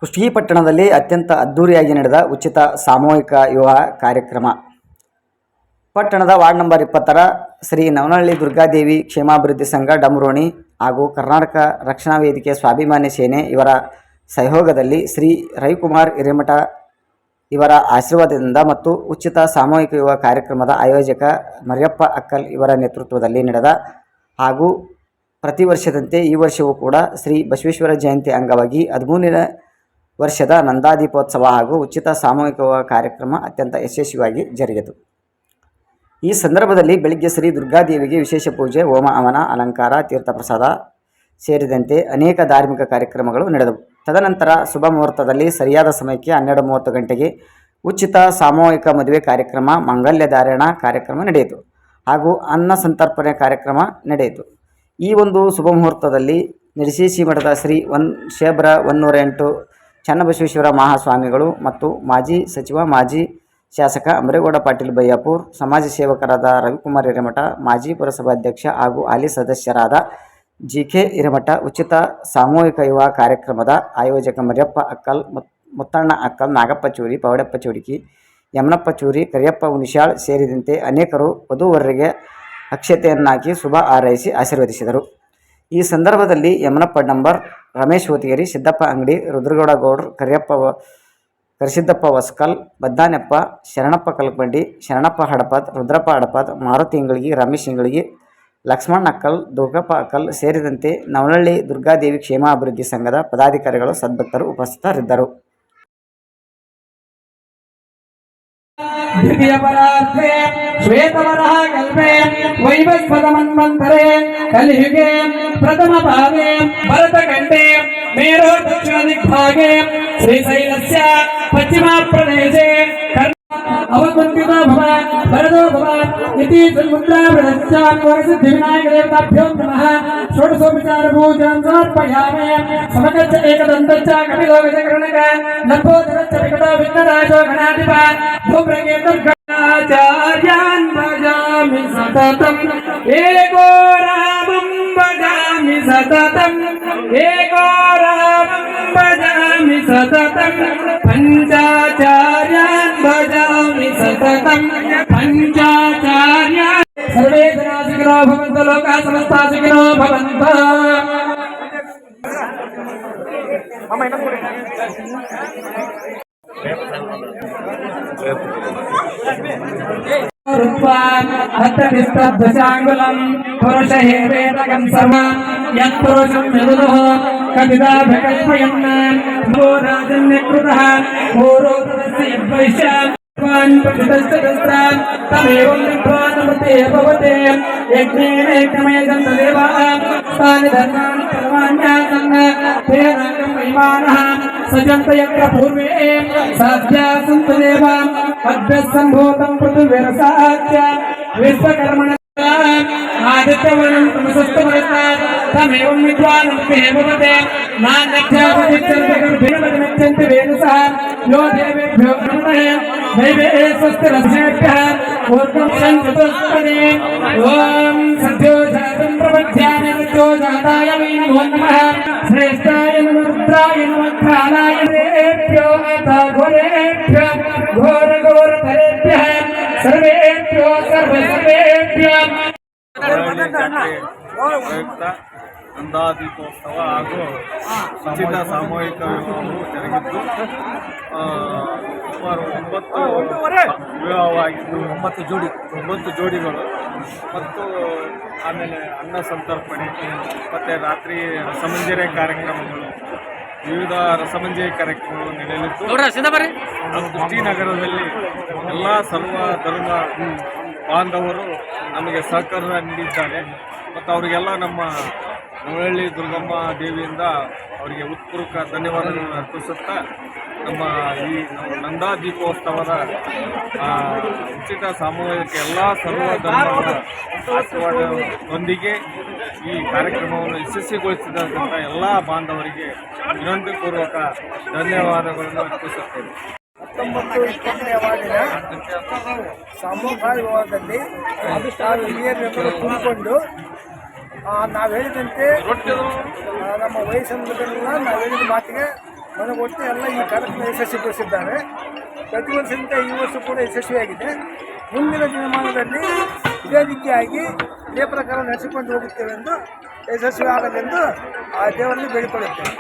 ಕುಷ್ಟಗಿ ಪಟ್ಟಣದಲ್ಲಿ ಅತ್ಯಂತ ಅದ್ದೂರಿಯಾಗಿ ನಡೆದ ಉಚಿತ ಸಾಮೂಹಿಕ ವಿವಾಹ ಕಾರ್ಯಕ್ರಮ. ಪಟ್ಟಣದ ವಾರ್ಡ್ ನಂಬರ್ 20ರ ಶ್ರೀ ನವನಹಳ್ಳಿ ದುರ್ಗಾದೇವಿ ಕ್ಷೇಮಾಭಿವೃದ್ಧಿ ಸಂಘ ಡಮರೋಣಿ ಹಾಗೂ ಕರ್ನಾಟಕ ರಕ್ಷಣಾ ವೇದಿಕೆ ಸ್ವಾಭಿಮಾನಿ ಸೇನೆ ಇವರ ಸಹಯೋಗದಲ್ಲಿ ಶ್ರೀ ರವಿಕುಮಾರ್ ಹಿರೇಮಠ ಇವರ ಆಶೀರ್ವಾದದಿಂದ ಮತ್ತು ಉಚಿತ ಸಾಮೂಹಿಕ ವಿವಾಹ ಕಾರ್ಯಕ್ರಮದ ಆಯೋಜಕ ಮರಿಯಪ್ಪ ಅಕ್ಕಲ್ ಇವರ ನೇತೃತ್ವದಲ್ಲಿ ನಡೆದ ಹಾಗೂ ಪ್ರತಿ ವರ್ಷದಂತೆ ಈ ವರ್ಷವೂ ಕೂಡ ಶ್ರೀ ಬಸವೇಶ್ವರ ಜಯಂತಿ ಅಂಗವಾಗಿ 13ನೇ ವರ್ಷದ ನಂದಾದೀಪೋತ್ಸವ ಹಾಗೂ ಉಚಿತ ಸಾಮೂಹಿಕ ವಿವಾಹ ಕಾರ್ಯಕ್ರಮ ಅತ್ಯಂತ ಯಶಸ್ವಿಯಾಗಿ ಜರುಗಿತು. ಈ ಸಂದರ್ಭದಲ್ಲಿ ಬೆಳಿಗ್ಗೆ ಶ್ರೀ ದುರ್ಗಾದೇವಿಗೆ ವಿಶೇಷ ಪೂಜೆ, ಹೋಮ ಹವನ, ಅಲಂಕಾರ, ತೀರ್ಥಪ್ರಸಾದ ಸೇರಿದಂತೆ ಅನೇಕ ಧಾರ್ಮಿಕ ಕಾರ್ಯಕ್ರಮಗಳು ನಡೆದವು. ತದನಂತರ ಶುಭ ಮುಹೂರ್ತದಲ್ಲಿ ಸರಿಯಾದ ಸಮಯಕ್ಕೆ 12:30 ಗಂಟೆಗೆ ಉಚಿತ ಸಾಮೂಹಿಕ ಮದುವೆ ಕಾರ್ಯಕ್ರಮ, ಮಾಂಗಲ್ಯ ಧಾರಣ ಕಾರ್ಯಕ್ರಮ ನಡೆಯಿತು ಹಾಗೂ ಅನ್ನ ಸಂತರ್ಪಣೆ ಕಾರ್ಯಕ್ರಮ ನಡೆಯಿತು. ಈ ಒಂದು ಶುಭ ಮುಹೂರ್ತದಲ್ಲಿ ನಿಡಸೇಸಿ ಮಠದ ಶ್ರೀ ಶೇಬ್ರ 108 ಚನ್ನಬಸವೇಶ್ವರ ಮಹಾಸ್ವಾಮಿಗಳು ಮತ್ತು ಮಾಜಿ ಸಚಿವ, ಮಾಜಿ ಶಾಸಕ ಅಮರೇಗೌಡ ಪಾಟೀಲ್ ಬಯ್ಯಾಪುರ್, ಸಮಾಜ ಸೇವಕರಾದ ರವಿಕುಮಾರ್ ಹಿರೇಮಠ, ಮಾಜಿ ಪುರಸಭಾಧ್ಯಕ್ಷ ಹಾಗೂ ಹಾಲಿ ಸದಸ್ಯರಾದ ಜಿಕೆ ಹಿರೇಮಠ, ಉಚಿತ ಸಾಮೂಹಿಕ ವಿವಾಹ ಕಾರ್ಯಕ್ರಮದ ಆಯೋಜಕ ಮರಿಯಪ್ಪ ಅಕ್ಕಲ್, ಮುತ್ತಣ್ಣ ಅಕ್ಕಲ್, ನಾಗಪ್ಪ ಚೂರಿ, ಪವಡಪ್ಪ ಚೌಡಿಕಿ, ಯಮನಪ್ಪ ಚೂರಿ, ಕರಿಯಪ್ಪ ಹುಣಿಶ್ಯಾಳ್ ಸೇರಿದಂತೆ ಅನೇಕರು ವಧೂವರರಿಗೆ ಅಕ್ಷತೆಯನ್ನಾಕಿ ಶುಭ ಹಾರೈಸಿ ಆಶೀರ್ವದಿಸಿದರು. ಈ ಸಂದರ್ಭದಲ್ಲಿ ಯಮನಪ್ಪ ಡಂಬರ್, ರಮೇಶ್ ಹೋತಿಗೇರಿ, ಸಿದ್ದಪ್ಪ ಅಂಗಡಿ, ರುದ್ರಗೌಡ ಗೌಡ್ರು, ಕರಿಸಿದ್ದಪ್ಪ ವಸ್ಕಲ್, ಬದ್ದಾನೆಪ್ಪ, ಶರಣಪ್ಪ ಕಲ್ಕಂಡಿ, ಶರಣಪ್ಪ ಹಡಪದ್, ರುದ್ರಪ್ಪ ಹಡಪದ್, ಮಾರುತಿ ಇಂಗಳಗಿ, ರಮೇಶ್ ಇಂಗಳಗಿ, ಲಕ್ಷ್ಮಣ್ ಅಕ್ಕಲ್, ದುರ್ಗಪ್ಪ ಅಕ್ಕಲ್ ಸೇರಿದಂತೆ ನವನಹಳ್ಳಿ ದುರ್ಗಾದೇವಿ ಕ್ಷೇಮಾಭಿವೃದ್ಧಿ ಸಂಘದ ಪದಾಧಿಕಾರಿಗಳು, ಸದ್ಭಕ್ತರು ಉಪಸ್ಥಿತರಿದ್ದರು. द्वितीय परार्थे श्वेतवरः कल्पे वैवस्वतमन्वन्तरे कलियुगे प्रथम भागे भरतखण्डे मेरो दक्षिण दिग्भागे श्रीशैलस्य पश्चिमप्रदेशे अवकुण्ठितो भव वरदो भव इति सन्मुद्राप्रदश्चान्वरसिद्धिविनायकदेवताभ्यो नमः. षोडशोपचारपूजां समर्पयामि. समकच्च एकदन्तश्च कपिलो गजकर्णक लम्बोदरश्च विकटो विघ्नराजो गणाधिपः भूप्रकेतर्गणाचार्यान् भजामि सततम् एको रामं भजामि सततम् एको रामं भजामि सततम् पञ्चाचार्यान् भजामि सततम् पञ्चाचार्यान् सर्वे जनाः सुखिनो भवन्तु लोकाः समस्ताः सुखिनो भवन्तु. हस्तनिस्तब्धशाङ्गुलं पुरुषहेवेदकं सर्व यत्पुरुषं विदुः कपिदाभकल्पयन् भो राजन्यकृतः पूर्वोत्तरस्य यद्वैश्य तमेवं विद्वानमते भवते यज्ञेन यज्ञमयजं तदेवाः तानि धर्माणि सर्वाण्यासन् तेनाकं वैमानः सजन्त यत्र पूर्वे साध्या सन्तु देवाम् अभ्यस्सम्भूतं पृथिवीरसाच्च विश्वकर्मण आदित्यवर्णं तमसस्तमरतात् तमेवं विद्वानमते भवते नान्यच्छन्ति वेदसः यो देवेभ्यो ब्रह्मणे दैवे स्वस्तिरभिषेभ्यः ऊर्ध्वं चतुष्पदे ॐ सद्यो जातं प्रपद्यामि सद्यो जाताय वै नमो नमः. श्रेष्ठाय नमः, रुद्राय नमः, कालाय देभ्यो घोरेभ्यो घोरघोरतरेभ्यः सर्वेभ्यो सर्वेभ्यो. ನಂದಾದೀಪೋತ್ಸವ ಹಾಗೂ ಉಚಿತ ಸಾಮೂಹಿಕ ವಿವಾಹವು ಜರುಗಿದ್ದು ಸುಮಾರು 9 ವಿವಾಹವಾಗಿದ್ದು 9 ಜೋಡಿಗಳು ಮತ್ತು ಆಮೇಲೆ ಅನ್ನ ಸಂತರ್ಪಣೆ ಮತ್ತು ರಾತ್ರಿ ರಸಮಂಜರಿ ಕಾರ್ಯಕ್ರಮಗಳು, ವಿವಿಧ ರಸಮಂಜರಿ ಕಾರ್ಯಕ್ರಮಗಳು ನಡೆಯಲಿದ್ದು ಕುಷ್ಟಗಿ ನಗರದಲ್ಲಿ ಎಲ್ಲ ಸರ್ವ ಧರ್ಮ ಬಾಂಧವರು ನಮಗೆ ಸಹಕಾರ ನೀಡಿದ್ದಾರೆ ಮತ್ತು ಅವರಿಗೆಲ್ಲ ನಮ್ಮ ನವನಹಳ್ಳಿ ದುರ್ಗಮ್ಮ ದೇವಿಯಿಂದ ಅವರಿಗೆ ಉತ್ಪೂರ್ವಕ ಧನ್ಯವಾದಗಳನ್ನು ಅರ್ಪಿಸುತ್ತಾ ನಮ್ಮ ಈ ನಂದಾದೀಪೋತ್ಸವದ ಉಚಿತ ಸಾಮೂಹಿಕ ಎಲ್ಲ ಸರ್ವ ಧರ್ಮಗಳ ಆಶೀರ್ವಾದದೊಂದಿಗೆ ಈ ಕಾರ್ಯಕ್ರಮವನ್ನು ಯಶಸ್ವಿಗೊಳಿಸಿದಂಥ ಎಲ್ಲ ಬಾಂಧವರಿಗೆ ವಿನಂತಿಪೂರ್ವಕ ಧನ್ಯವಾದಗಳನ್ನು ಅರ್ಪಿಸುತ್ತೇವೆ. 19-20ನೇ ವಾರ್ಡಿನ ಸಾಮೂಹಿಕ ವಿವಾಹದಲ್ಲಿ ಹಿರಿಯರೆಲ್ಲರೂ ಕೂಡಿಕೊಂಡು ನಾವು ಹೇಳಿದಂತೆ ನಮ್ಮ ವಯಸ್ಸನ್ನೆಲ್ಲ ನಾವು ಹೇಳಿದ ಮಾತಿಗೆ ಮನಗೊಟ್ಟು ಎಲ್ಲ ಈ ಕಾರ್ಯಕ್ರಮ ಯಶಸ್ವಿಗೊಳಿಸಿದ್ದಾರೆ. ಪ್ರತಿ ವರ್ಷದಂತೆ ಈ ವರ್ಷ ಕೂಡ ಯಶಸ್ವಿಯಾಗಿದೆ. ಮುಂದಿನ ದಿನಮಾನದಲ್ಲಿ ಇದೇ ರೀತಿಯಾಗಿ ಇದೇ ಪ್ರಕಾರ ನಡೆಸಿಕೊಂಡು ಹೋಗುತ್ತೇವೆ ಎಂದು ಯಶಸ್ವಿ ಆಗಲೆಂದು ಆ ದೇವರಲ್ಲಿ ಬೇಡಿಕೊಳ್ಳುತ್ತೇವೆ.